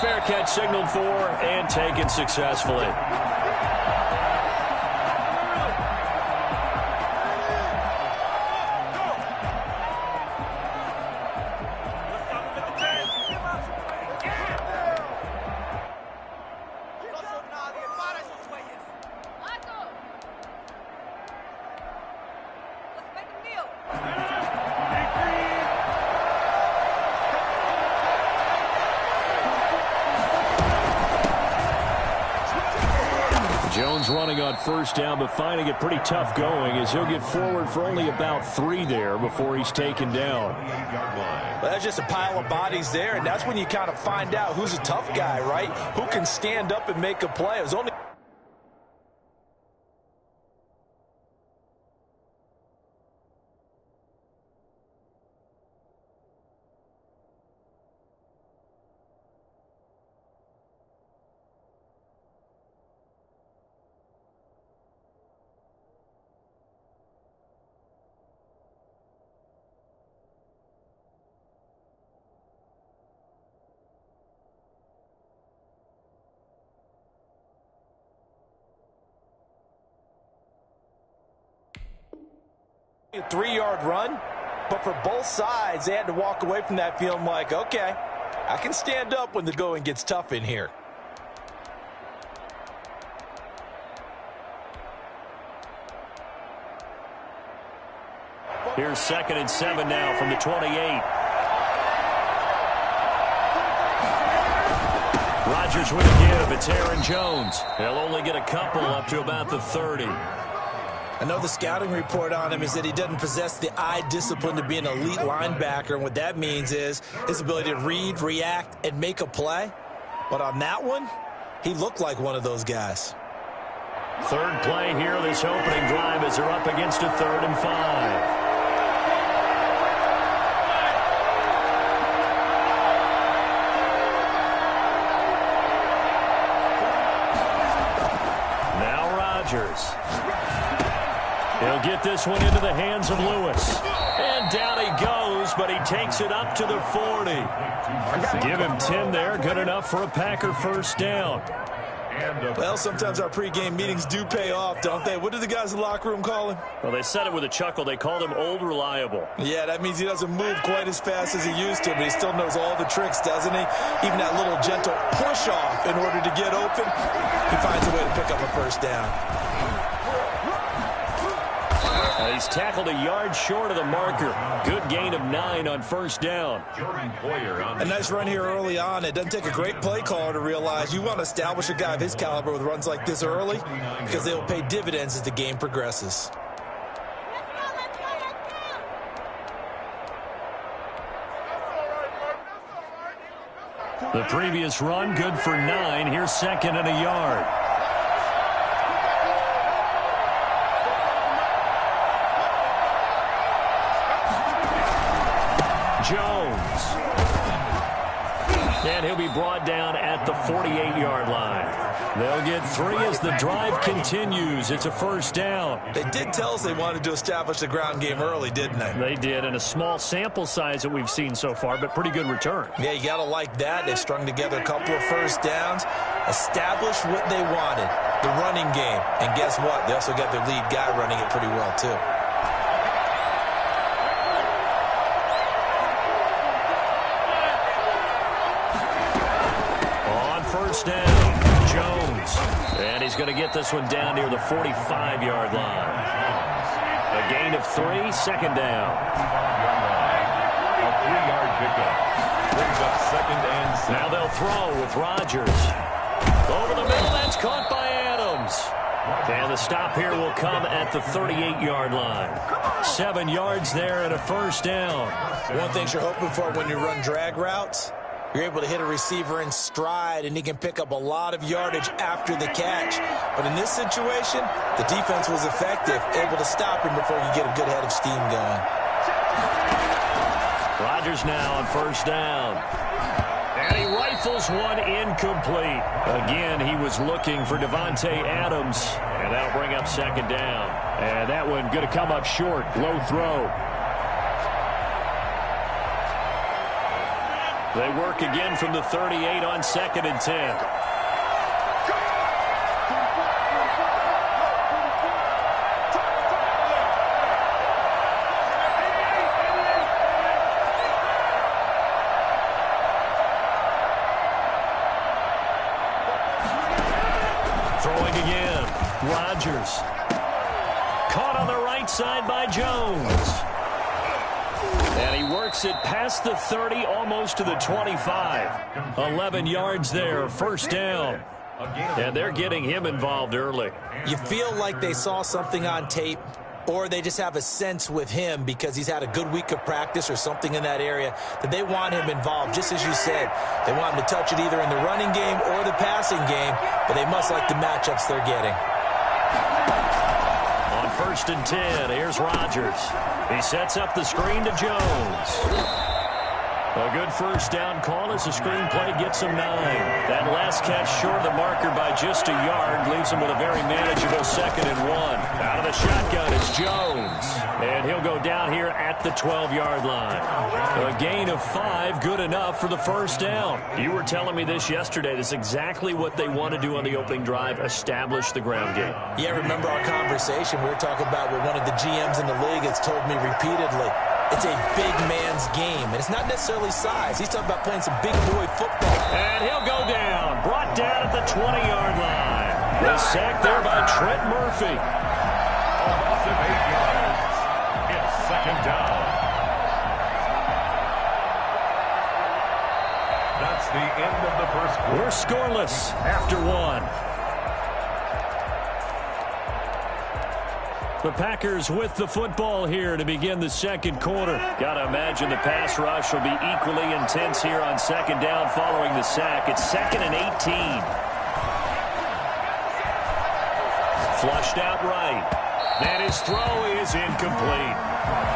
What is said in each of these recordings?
fair catch signaled for and taken successfully. Jones running on first down, but finding it pretty tough going as he'll get forward for only about 3 there before he's taken down. Well, that's just a pile of bodies there, and that's when you kind of find out who's a tough guy, right? Who can stand up and make a play. It was only a 3-yard run, but for both sides, they had to walk away from that feeling like, okay, I can stand up when the going gets tough in here. Here's 2nd and 7 now from the 28. Rodgers with a give. It's Aaron Jones. They'll only get a couple up to about the 30. I know the scouting report on him is that he doesn't possess the eye discipline to be an elite linebacker, and what that means is his ability to read, react, and make a play. But on that one, he looked like one of those guys. Third play here this opening drive as they're up against a 3rd and 5. Now Rodgers. He'll get this one into the hands of Lewis. And down he goes, but he takes it up to the 40. Give him 10 there. Good enough for a Packer first down. Well, sometimes our pregame meetings do pay off, don't they? What did the guys in the locker room call him? Well, they said it with a chuckle. They called him Old Reliable. Yeah, that means he doesn't move quite as fast as he used to, but he still knows all the tricks, doesn't he? Even that little gentle push-off in order to get open, he finds a way to pick up a first down. He's tackled a yard short of the marker. Good gain of 9 on first down. A nice run here early on. It doesn't take a great play caller to realize you want to establish a guy of his caliber with runs like this early because they will pay dividends as the game progresses. The previous run good for 9. Here's 2nd and a yard. Jones. And he'll be brought down at the 48-yard line. They'll get 3 as the drive continues. It's a first down. They did tell us they wanted to establish the ground game early, didn't they? They did, and a small sample size that we've seen so far, but pretty good return. Yeah, you got to like that. They strung together a couple of first downs, established what they wanted, the running game. And guess what? They also got their lead guy running it pretty well, too. First down, Jones. And he's going to get this one down near the 45-yard line. A gain of 3, 2nd down. A 3-yard pickup. Brings up 2nd and 7. Now they'll throw with Rodgers. Over the middle, that's caught by Adams. And the stop here will come at the 38-yard line. 7 yards there and a first down. One thing you're hoping for when you run drag routes, you're able to hit a receiver in stride, and he can pick up a lot of yardage after the catch. But in this situation, the defense was effective, able to stop him before you get a good head of steam going. Rodgers now on first down. And he rifles one incomplete. Again, he was looking for Devontae Adams, and that'll bring up 2nd down. And that one going to come up short, low throw. They work again from the 38 on 2nd and 10. Throwing again. Rodgers. Caught on the right side by Jones. And he works it past the 30, almost to the 25. 11 yards there, first down. And they're getting him involved early. You feel like they saw something on tape, or they just have a sense with him because he's had a good week of practice or something in that area that they want him involved. Just as you said, they want him to touch it either in the running game or the passing game, but they must like the matchups they're getting. On 1st and 10, here's Rodgers. He sets up the screen to Jones. A good first down call as the screen play gets him 9. That last catch short of the marker by just a yard leaves him with a very manageable 2nd and 1. Out of the shotgun, it's Jones. And he'll go down here at the 12-yard line. A gain of 5, good enough for the first down. You were telling me this yesterday. This is exactly what they want to do on the opening drive, establish the ground game. Yeah, remember our conversation? We were talking about what one of the GMs in the league has told me repeatedly. It's a big man's game, and it's not necessarily size. He's talking about playing some big boy football. And he'll go down, brought down at the 20-yard line. The sack there by Trent Murphy. A loss of 8 yards. It's 2nd down. That's the end of the first quarter. We're scoreless after 1. The Packers with the football here to begin the second quarter. Got to imagine the pass rush will be equally intense here on 2nd down following the sack. It's 2nd and 18. Flushed out right. And his throw is incomplete.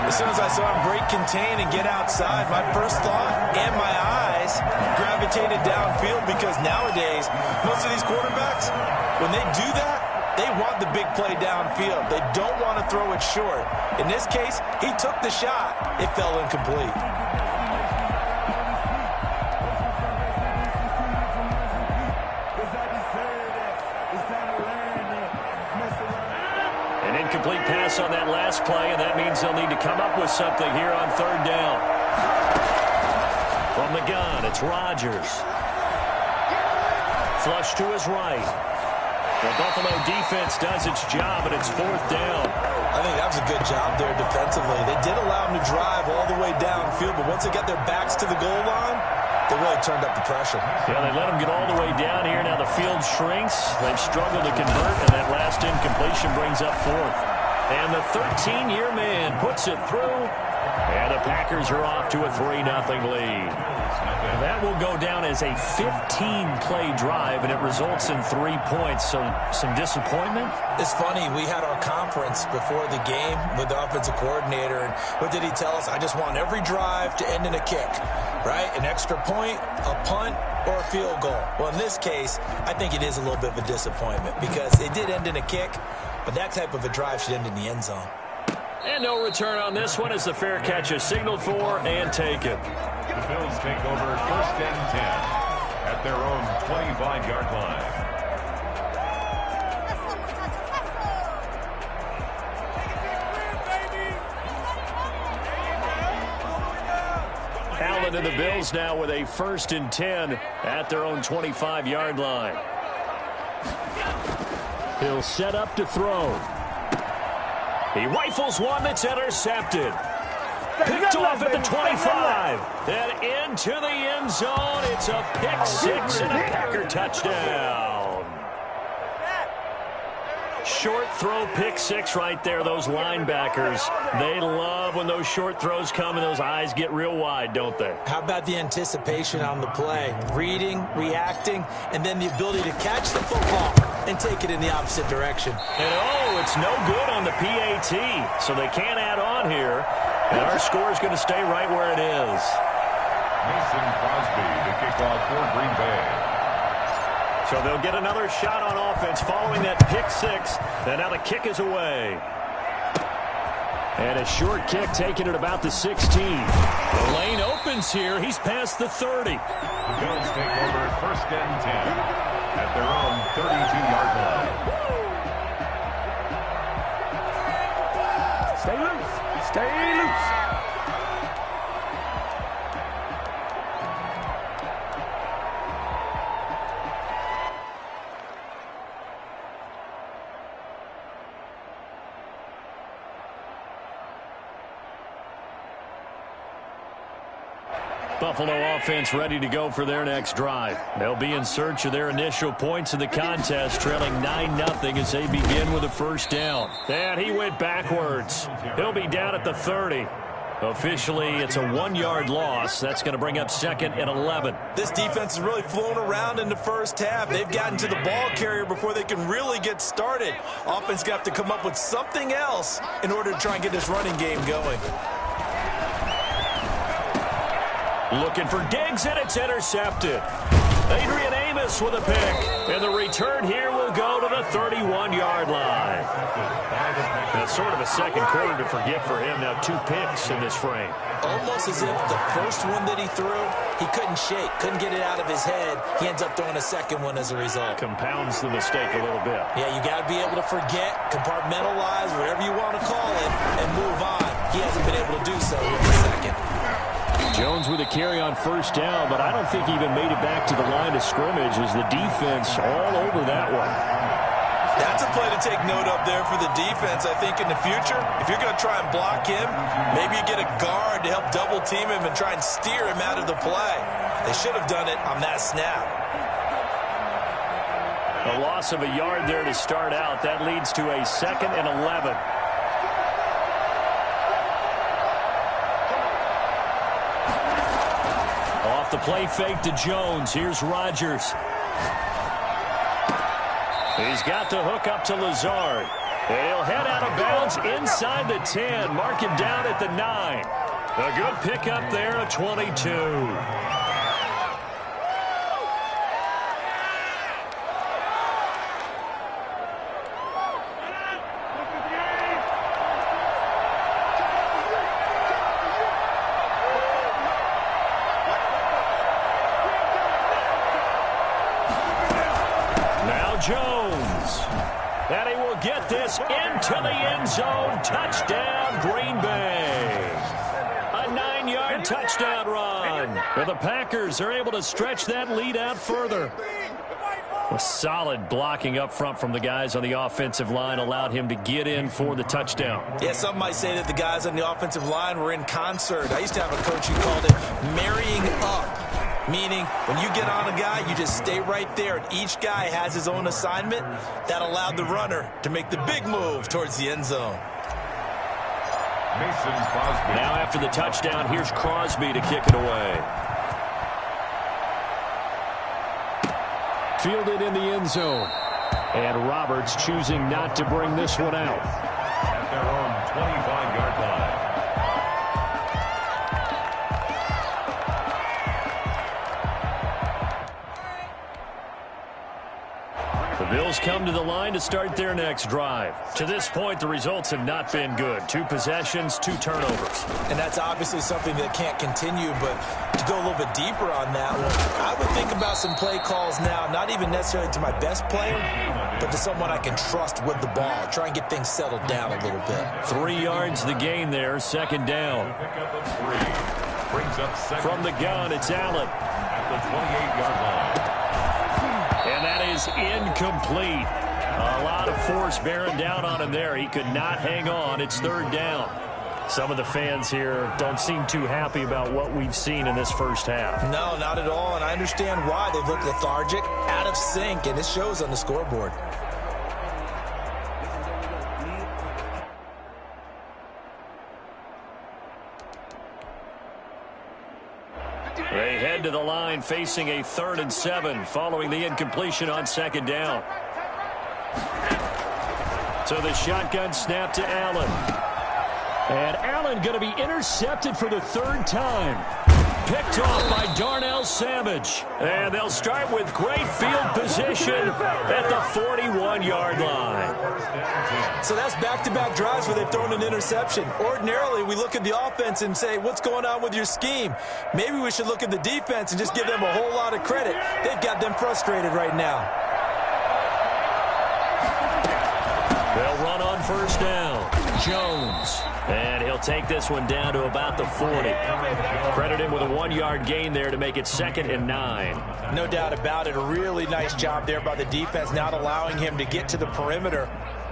As soon as I saw him break contain and get outside, my first thought and my eyes gravitated downfield because nowadays, most of these quarterbacks, when they do that, they want the big play downfield. They don't want to throw it short. In this case, he took the shot. It fell incomplete. An incomplete pass on that last play, and that means they'll need to come up with something here on 3rd down. From the gun, it's Rodgers. Flush to his right. The Buffalo defense does its job, and it's 4th down. I think that was a good job there defensively. They did allow him to drive all the way downfield, but once they got their backs to the goal line, they really turned up the pressure. Yeah, they let him get all the way down here. Now the field shrinks. They've struggled to convert, and that last incompletion brings up 4th. And the 13-year man puts it through, and the Packers are off to a 3-0 lead. That will go down as a 15-play drive, and it results in 3 points. So some disappointment? It's funny. We had our conference before the game with the offensive coordinator, and what did he tell us? I just want every drive to end in a kick, right? An extra point, a punt, or a field goal. Well, in this case, I think it is a little bit of a disappointment because it did end in a kick, but that type of a drive should end in the end zone. And no return on this one as the fair catch is signaled for and taken. The Bills take over 1st and 10 at their own 25-yard line. Allen and the Bills now with a 1st and 10 at their own 25-yard line. He'll set up to throw. He rifles one that's intercepted. Picked off at the 25. Then into the end zone. It's a pick 6 and a Packer touchdown. Short throw, pick 6 right there. Those linebackers, they love when those short throws come and those eyes get real wide, don't they? How about the anticipation on the play? Reading, reacting, and then the ability to catch the football and take it in the opposite direction. And it's no good on the PAT, so they can't add on here. And our score is going to stay right where it is. Mason Crosby, the kickoff for Green Bay. So they'll get another shot on offense following that pick 6. And now the kick is away. And a short kick taken at about the 16. The lane opens here. He's past the 30. The Bills take over 1st and 10 at their own 32-yard line. Stay loose. Stay loose. Buffalo offense ready to go for their next drive. They'll be in search of their initial points in the contest, trailing 9-0 as they begin with a first down. And he went backwards. He'll be down at the 30. Officially, it's a 1-yard loss. That's going to bring up 2nd and 11. This defense has really flown around in the first half. They've gotten to the ball carrier before they can really get started. Offense got to come up with something else in order to try and get this running game going. Looking for Diggs, and it's intercepted. Adrian Amos with a pick. And the return here will go to the 31-yard line. That's sort of a second quarter to forget for him. Now 2 picks in this frame. Almost as if the first one that he threw, he couldn't shake, couldn't get it out of his head. He ends up throwing a second one as a result. Compounds the mistake a little bit. Yeah, you got to be able to forget, compartmentalize, whatever you want to call it, and move on. He hasn't been able to do so in the second. Jones with a carry on first down, but I don't think he even made it back to the line of scrimmage as the defense all over that one. That's a play to take note of there for the defense. I think in the future, if you're going to try and block him, maybe you get a guard to help double team him and try and steer him out of the play. They should have done it on that snap. A loss of a yard there to start out. That leads to a 2nd and 11. Off the play fake to Jones. Here's Rodgers. He's got the hook up to Lazard. And he'll head out of bounds inside the 10. Mark him down at the 9. A good pickup there at 22. Jones. And he will get this into the end zone. Touchdown, Green Bay. A 9-yard touchdown run. And the Packers are able to stretch that lead out further. A solid blocking up front from the guys on the offensive line allowed him to get in for the touchdown. Yeah, some might say that the guys on the offensive line were in concert. I used to have a coach who called it marrying up. Meaning, when you get on a guy, you just stay right there, and each guy has his own assignment. That allowed the runner to make the big move towards the end zone. Mason Crosby. Now after the touchdown, here's Crosby to kick it away. Fielded in the end zone. And Roberts choosing not to bring this one out. At their own 25-yard line. The Bills come to the line to start their next drive. To this point, the results have not been good. 2 possessions, 2 turnovers. And that's obviously something that can't continue, but to go a little bit deeper on that one, I would think about some play calls now, not even necessarily to my best player, but to someone I can trust with the ball. Try and get things settled down a little bit. 3 yards the gain there, 2nd down. Pickup of 3. Brings up 2nd. From the gun, it's Allen. At the 28-yard line. And that is incomplete. A lot of force bearing down on him there. He could not hang on. It's 3rd down. Some of the fans here don't seem too happy about what we've seen in this first half. No, not at all, and I understand why. They look lethargic, out of sync, and it shows on the scoreboard. They head to the line facing a 3rd and 7 following the incompletion on 2nd down. So the shotgun snap to Allen. And Allen going to be intercepted for the 3rd time. picked off by Darnell Savage. And they'll start with great field position at the 41-yard line. So that's back-to-back drives where they've thrown an interception. Ordinarily, we look at the offense and say, what's going on with your scheme? Maybe we should look at the defense and just give them a whole lot of credit. They've got them frustrated right now. They'll run on first down. Jones. And he'll take this one down to about the 40. Credit him with a 1-yard gain there to make it 2nd and 9. No doubt about it. A really nice job there by the defense, not allowing him to get to the perimeter.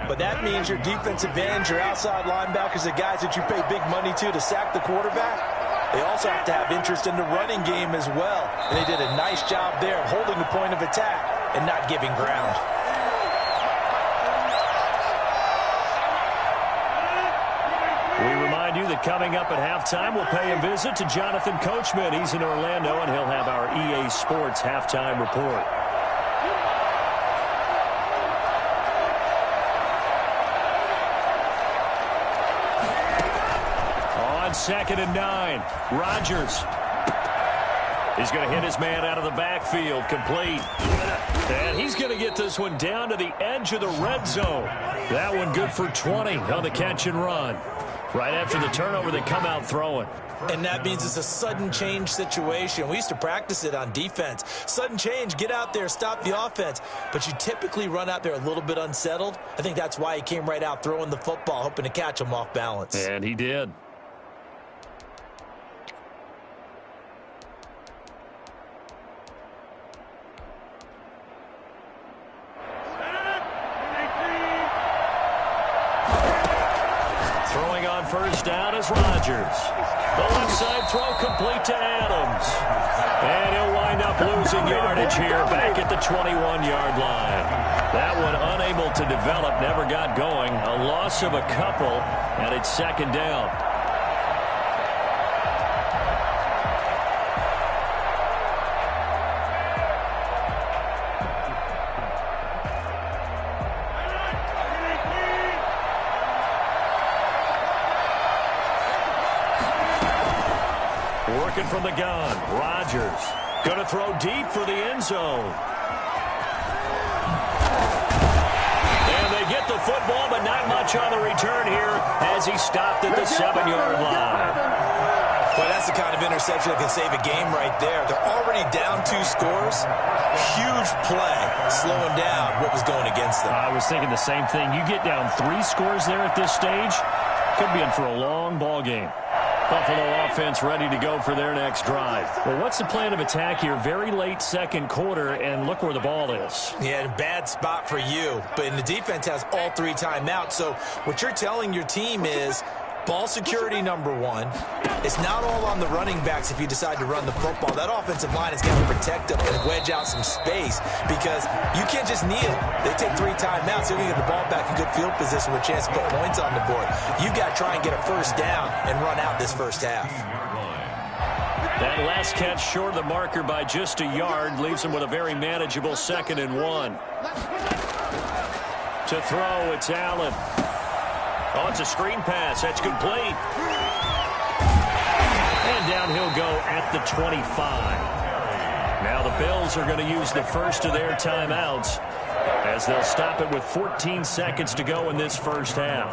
But that means your defensive ends, your outside linebackers, the guys that you pay big money to sack the quarterback, they also have to have interest in the running game as well. And they did a nice job there of holding the point of attack and not giving ground. We remind you that coming up at halftime, we'll pay a visit to Jonathan Coachman. He's in Orlando, and he'll have our EA Sports halftime report. On 2nd and 9, Rodgers. He's going to hit his man out of the backfield, complete. And he's going to get this one down to the edge of the red zone. That one good for 20 on the catch and run. Right after the turnover, they come out throwing. And that means it's a sudden change situation. We used to practice it on defense. Sudden change, get out there, stop the offense. But you typically run out there a little bit unsettled. I think that's why he came right out throwing the football, hoping to catch him off balance. And he did. First down is Rodgers. The left side throw complete to Adams. And he'll wind up losing yardage here back at the 21-yard line. That one unable to develop, never got going. A loss of a couple, and it's 2nd down. Working from the gun, Rodgers going to throw deep for the end zone. And they get the football, but not much on the return here as he stopped at the 7-yard line. Well, that's the kind of interception that can save a game right there. They're already down 2 scores. Huge play, slowing down what was going against them. I was thinking the same thing. You get down 3 scores there at this stage, could be in for a long ball game. Buffalo offense ready to go for their next drive. Well, what's the plan of attack here? Very late 2nd quarter, and look where the ball is. Yeah, bad spot for you. But the defense has all 3 timeouts. So what you're telling your team is ball security number 1. It's not all on the running backs if you decide to run the football. That offensive line has got to protect them and wedge out some space because you can't just kneel. They take 3 timeouts. They're going to get the ball back in good field position with a chance to put points on the board. You've got to try and get a first down and run out this first half. That last catch short of the marker by just a yard leaves him with a very manageable 2nd and 1. To throw, it's Allen. Oh, it's a screen pass. That's complete. And down he'll go at the 25. Now the Bills are going to use the first of their timeouts as they'll stop it with 14 seconds to go in this first half.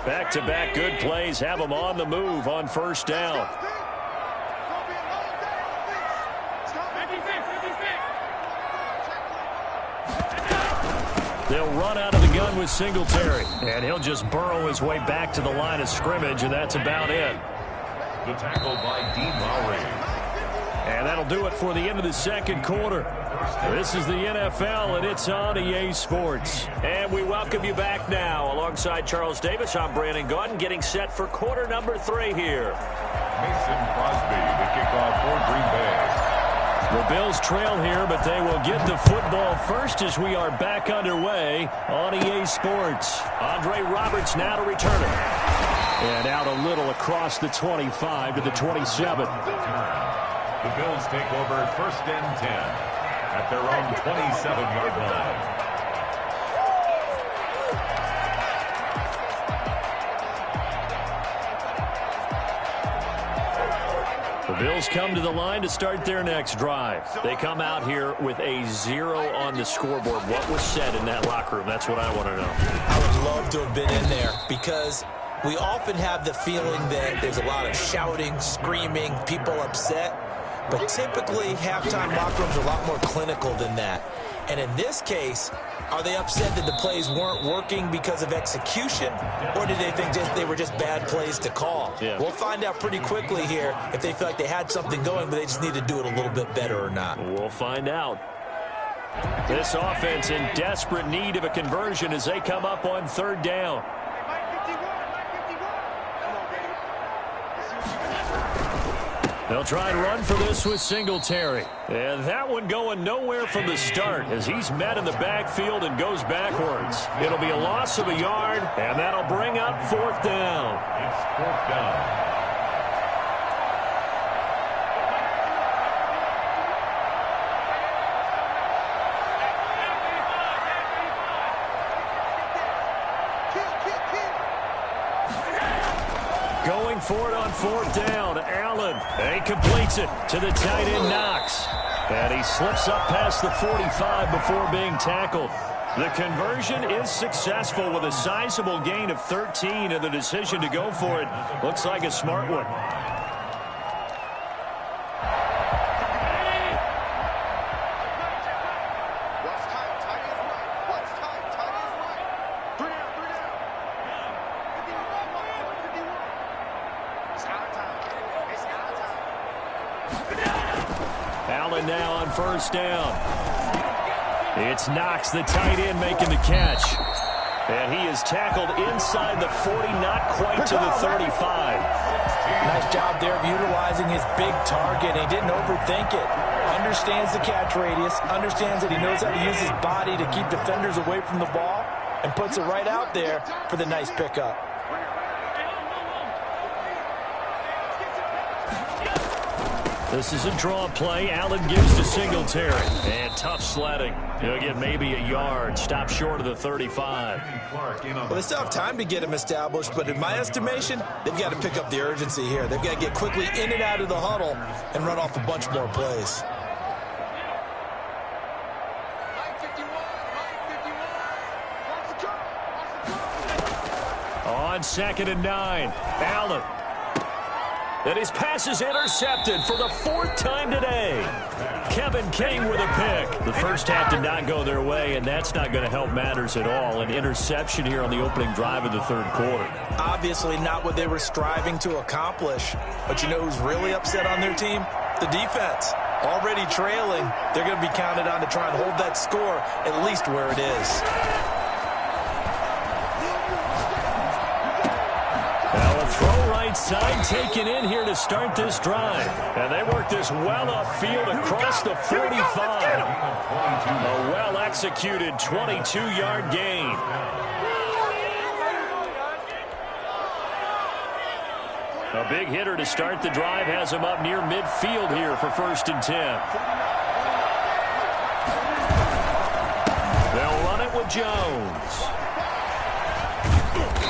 Back-to-back good plays have them on the move on first down. They'll run out of the gun with Singletary, and he'll just burrow his way back to the line of scrimmage, and that's about it. The tackle by Dean Lowry. And that'll do it for the end of the 2nd quarter. This is the NFL, and it's on EA Sports. And we welcome you back now. Alongside Charles Davis, I'm Brandon Gaudin, getting set for quarter number 3 here. Mason Crosby, the kickoff for Green Bay. The Bills trail here, but they will get the football first as we are back underway on EA Sports. Andre Roberts now to return it. And out a little across the 25 to the 27. The Bills take over 1st and 10 at their own 27-yard line. The Bills come to the line to start their next drive. They come out here with a 0 on the scoreboard. What was said in that locker room? That's what I want to know. I would love to have been in there because we often have the feeling that there's a lot of shouting, screaming, people upset. But typically, halftime locker rooms are a lot more clinical than that. And in this case, are they upset that the plays weren't working because of execution, or did they think they were just bad plays to call? Yeah. We'll find out pretty quickly here if they feel like they had something going, but they just need to do it a little bit better or not. We'll find out. This offense in desperate need of a conversion as they come up on 3rd down. They'll try and run for this with Singletary. And that one going nowhere from the start as he's met in the backfield and goes backwards. It'll be a loss of a yard, and that'll bring up 4th down. It's 4th down. Going for it on 4th down. Allen. He completes it to the tight end, Knox. And he slips up past the 45 before being tackled. The conversion is successful with a sizable gain of 13, and the decision to go for it looks like a smart one. Allen now on 1st down. It's Knox, the tight end, making the catch. And he is tackled inside the 40, not quite to the 35. Nice job there of utilizing his big target. He didn't overthink it. Understands the catch radius, understands that he knows how to use his body to keep defenders away from the ball, and puts it right out there for the nice pickup. This is a draw play. Allen gives to Singletary. And tough sledding. He'll get maybe a yard. Stop short of the 35. Well, they still have time to get him established, but in my estimation, they've got to pick up the urgency here. They've got to get quickly in and out of the huddle and run off a bunch more plays. On 2nd and 9, Allen. And his pass is intercepted for the 4th time today. Kevin King with a pick. The first half did not go their way, and that's not going to help matters at all. An interception here on the opening drive of the 3rd quarter. Obviously not what they were striving to accomplish. But you know who's really upset on their team? The defense. Already trailing, they're going to be counted on to try and hold that score at least where it is. Side taken in here to start this drive. And they work this well upfield across the 45. A well-executed 22-yard gain. A big hitter to start the drive has him up near midfield here for 1st and 10. They'll run it with Jones.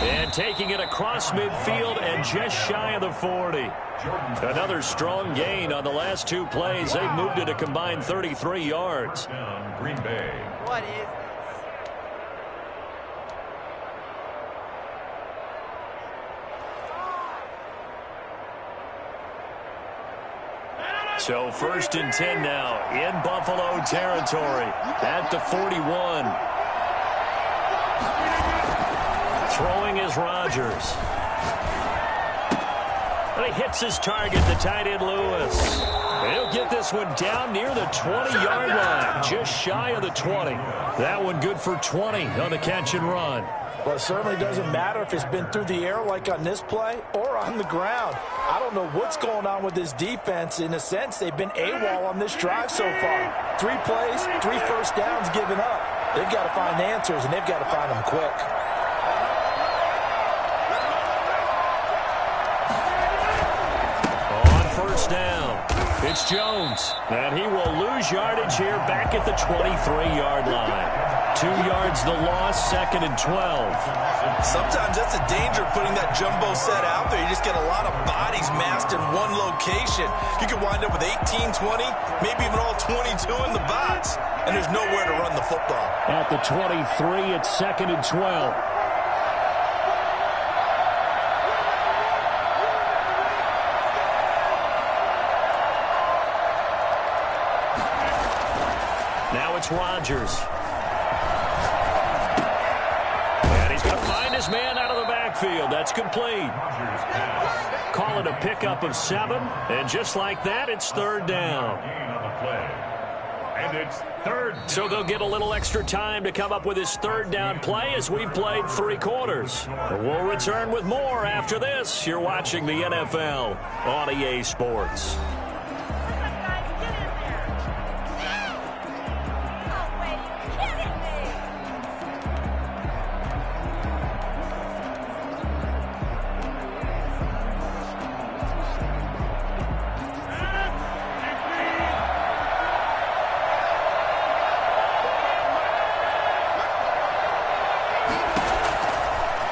And taking it across midfield and just shy of the 40. Another strong gain on the last 2 plays. They've moved it a combined 33 yards. Green Bay. What is this? So 1st and 10 now in Buffalo territory at the 41. Throwing is Rodgers. And he hits his target, the tight end Lewis. He'll get this one down near the 20-yard line, just shy of the 20. That one good for 20 on the catch and run. Well, it certainly doesn't matter if it's been through the air like on this play or on the ground. I don't know what's going on with this defense. In a sense, they've been AWOL on this drive so far. 3 plays, 3 first downs given up. They've got to find answers, and they've got to find them quick. Down. It's Jones, and he will lose yardage here back at the 23-yard line. 2 yards the loss, 2nd and 12. Sometimes that's the danger of putting that jumbo set out there. You just get a lot of bodies massed in one location. You could wind up with 18, 20, maybe even all 22 in the box, and there's nowhere to run the football. At the 23, it's 2nd and 12. Now it's Rodgers. And he's going to find his man out of the backfield. That's complete. Call it a pickup of 7. And just like that, it's 3rd down. And it's 3rd. So they'll get a little extra time to come up with his 3rd down play as we've played 3 quarters. We'll return with more after this. You're watching the NFL on EA Sports.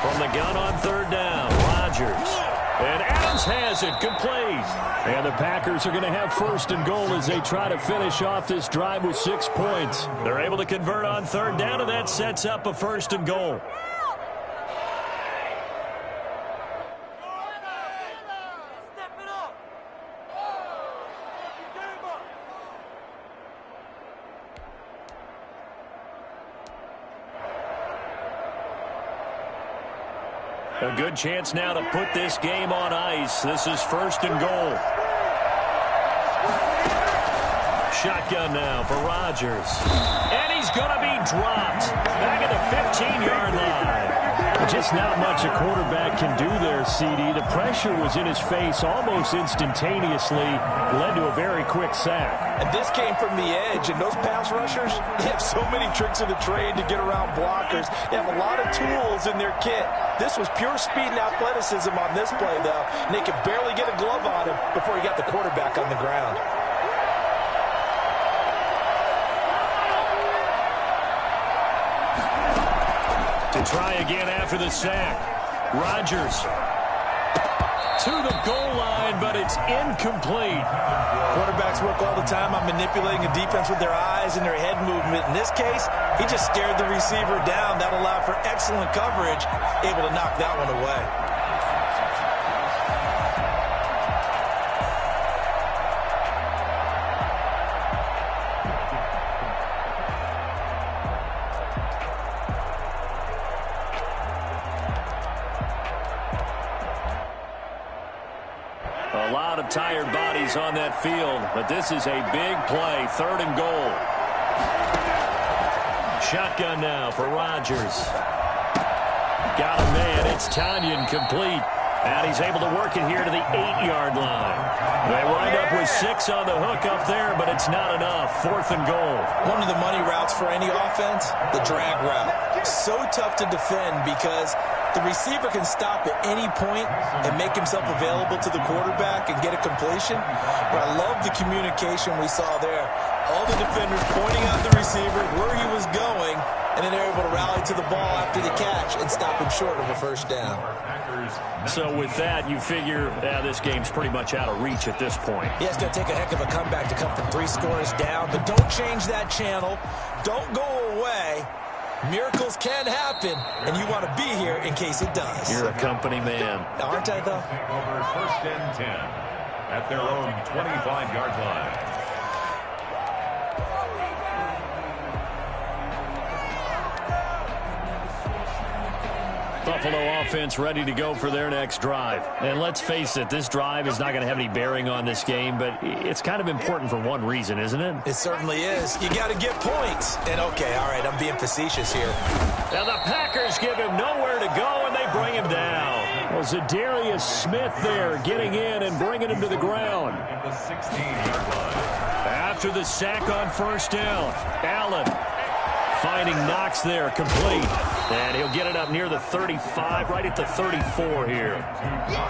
From the gun on 3rd down, Rodgers. And Adams has it complete. And the Packers are going to have 1st and goal as they try to finish off this drive with 6 points. They're able to convert on 3rd down, and that sets up a 1st and goal. A good chance now to put this game on ice. This is 1st and goal. Shotgun now for Rodgers. And he's going to be dropped. Back at the 15-yard line. Just not much a quarterback can do there, CD. The pressure was in his face almost instantaneously. Led to a very quick sack. And this came from the edge, and those pass rushers, they have so many tricks of the trade to get around blockers. They have a lot of tools in their kit. This was pure speed and athleticism on this play, though, and they could barely get a glove on him before he got the quarterback on the ground. To try again after the sack. Rodgers to the goal line, but it's incomplete. Quarterbacks work all the time on manipulating a defense with their eyes and their head movement. In this case, he just stared the receiver down. That allowed for excellent coverage, able to knock that one away. A lot of tired bodies on that field, but this is a big play, 3rd and goal. Shotgun now for Rodgers. Got a man, it's Tanyan complete. And he's able to work it here to the 8-yard line. They wind up with 6 on the hook up there, but it's not enough. 4th and goal. One of the money routes for any offense, the drag route. So tough to defend because the receiver can stop at any point and make himself available to the quarterback and get a completion. But I love the communication we saw there. All the defenders pointing out the receiver, where he was going, and then they're able to rally to the ball after the catch and stop him short of a 1st down. So with that, you figure this game's pretty much out of reach at this point. Yeah, it's going to take a heck of a comeback to come from 3 scores down, but don't change that channel. Don't go away. Miracles can happen, and you want to be here in case it does. You're a company man. Aren't I, though? Over 1st and 10 at their own 25-yard line. Buffalo offense ready to go for their next drive. And let's face it, this drive is not going to have any bearing on this game, but it's kind of important for one reason, isn't it? It certainly is. You got to get points. And, okay, all right, I'm being facetious here. Now the Packers give him nowhere to go, and they bring him down. Well, Zadarius Smith there getting in and bringing him to the ground. At the 16-yard line. After the sack on 1st down, Allen Finding Knox there, complete. And he'll get it up near the 35, right at the 34 here.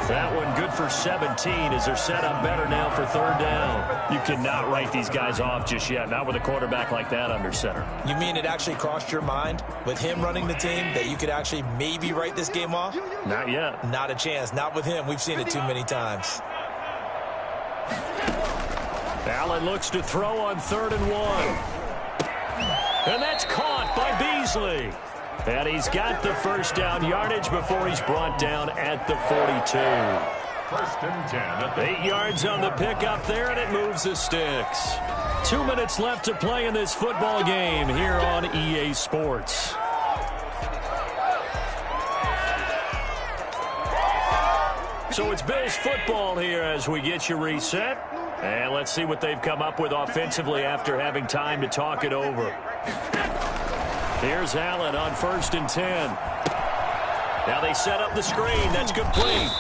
That one good for 17 as they're set up better now for third down. You cannot write these guys off just yet, not with a quarterback like that under center. You mean it actually crossed your mind with him running the team that you could actually maybe write this game off? Not yet. Not a chance. Not with him. We've seen it too many times. Allen looks to throw on 3rd and 1. And that's caught by Beasley. And he's got the first down yardage before he's brought down at the 42. 1st and 10. 8 yards on the pickup there, and it moves the sticks. 2 minutes left to play in this football game here on EA Sports. So it's Bills football here as we get you reset. And let's see what they've come up with offensively after having time to talk it over. Here's Allen on 1st and 10. Now they set up the screen. That's complete.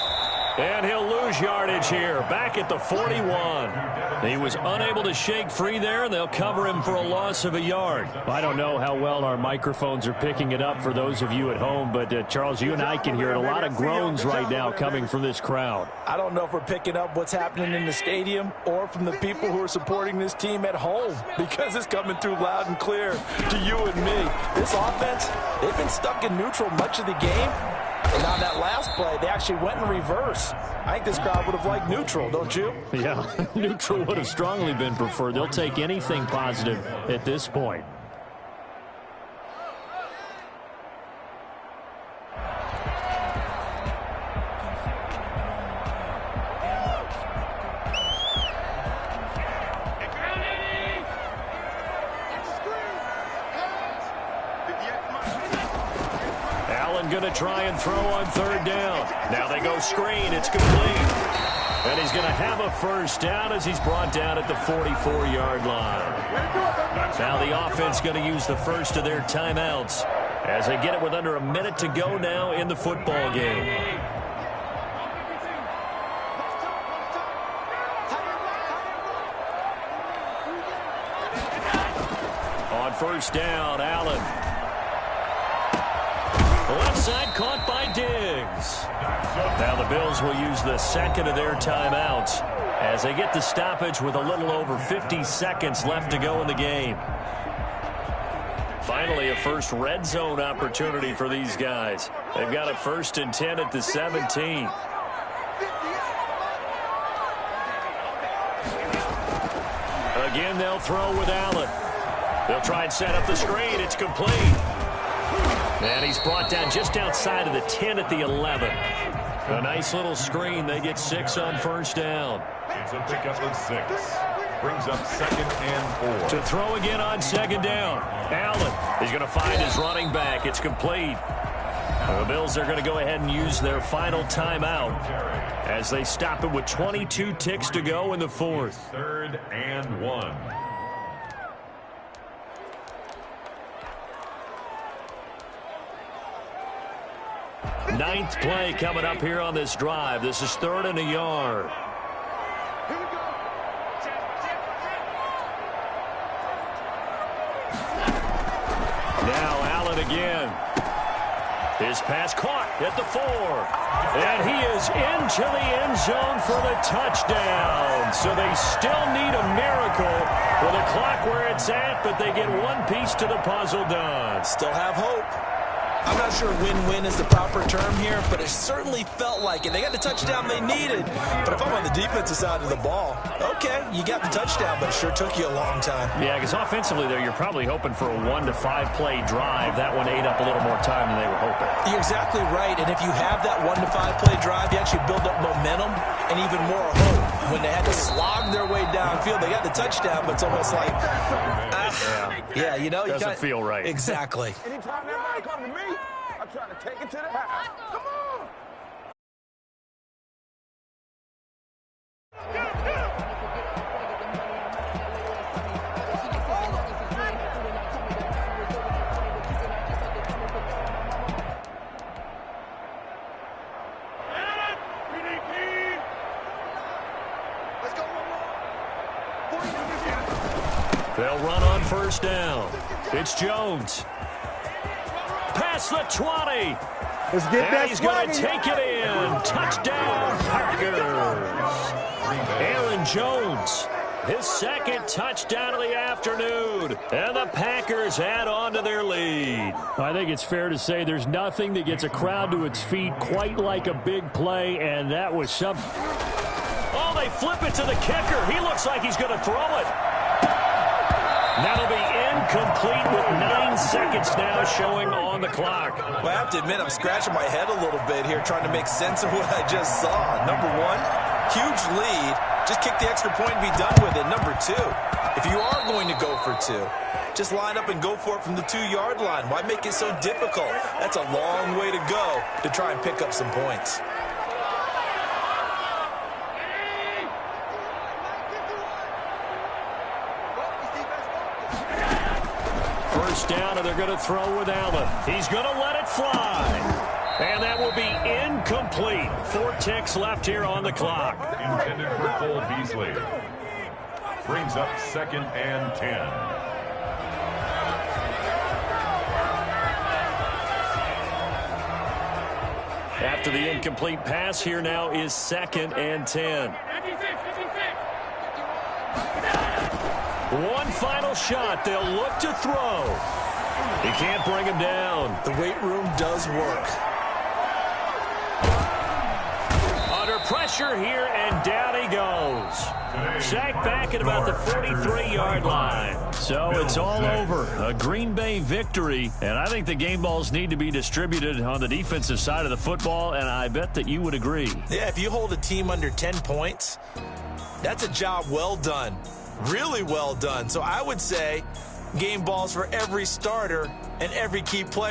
And he'll lose yardage here. Back at the 41. He was unable to shake free there, and they'll cover him for a loss of a yard. I don't know how well our microphones are picking it up for those of you at home, but Charles, you and I can hear it. A lot of groans right now coming from this crowd. I don't know if we're picking up what's happening in the stadium or from the people who are supporting this team at home, because it's coming through loud and clear to you and me. This offense, they've been stuck in neutral much of the game. And on that last play, they actually went in reverse. I think this crowd would have liked neutral, don't you? Yeah, neutral would have strongly been preferred. They'll take anything positive at this point. Going to try and throw on 3rd down. Now they go screen. It's complete. And he's going to have a first down as he's brought down at the 44-yard line. Now the offense going to use the first of their timeouts as they get it with under a minute to go now in the football game. On 1st down, Allen. Left side caught by Diggs. Now the Bills will use the second of their timeouts as they get the stoppage with a little over 50 seconds left to go in the game. Finally, a first red zone opportunity for these guys. They've got a 1st and 10 at the 17. Again, they'll throw with Allen. They'll try and set up the screen. It's complete. And he's brought down just outside of the 10 at the 11. A nice little screen. They get 6 on 1st down. It's a pickup of 6. Brings up 2nd and 4. To throw again on 2nd down. Allen is going to find his running back. It's complete. The Bills are going to go ahead and use their final timeout as they stop it with 22 ticks to go in the 4th. 3rd and 1. Ninth play coming up here on this drive. This is 3rd and a yard. Now Allen again. His pass caught at the 4. And he is into the end zone for the touchdown. So they still need a miracle with the clock where it's at, but they get one piece to the puzzle done. Still have hope. I'm not sure win-win is the proper term here, but it certainly felt like it. They got the touchdown they needed. But if I'm on the defensive side of the ball, okay, you got the touchdown, but it sure took you a long time. Yeah, because offensively there, you're probably hoping for a 1 to 5 play drive. That one ate up a little more time than they were hoping. You're exactly right, and if you have that 1 to 5 play drive, you actually build up momentum and even more hope. When they had to slog their way downfield, they got the touchdown, but it's almost like, yeah, you know. Doesn't feel right. Exactly. Anytime that ball come to me, I'm trying to take it to the house. Come on. They'll run on first down. It's Jones. Past the 20. Let's get that He's going swagger. to take it in. Touchdown, Packers. Aaron Jones, his second touchdown of the afternoon. And the Packers add on to their lead. I think it's fair to say there's nothing that gets a crowd to its feet quite like a big play, and that was something. Oh, they flip it to the kicker. He looks like he's going to throw it. That'll be incomplete with 9 seconds now showing on the clock. Well, I have to admit, I'm scratching my head a little bit here trying to make sense of what I just saw. Number one, huge lead. Just kick the extra point and be done with it. Number two, if you are going to go for two, just line up and go for it from the 2-yard line. Why make it so difficult? That's a long way to go to try and pick up some points. First down, and they're going to throw with Allen. He's going to let it fly. And that will be incomplete. 4 ticks left here on the clock. Intended for Cole Beasley. Brings up 2nd and 10. After the incomplete pass, here now is 2nd and 10. One final shot. They'll look to throw. He can't bring him down. The weight room does work. Under pressure here, and down he goes. Sacked back at about the 43-yard line. So it's all over. A Green Bay victory, and I think the game balls need to be distributed on the defensive side of the football, and I bet that you would agree. Yeah, if you hold a team under 10 points, that's a job well done. Really well done. So I would say game balls for every starter and every key player.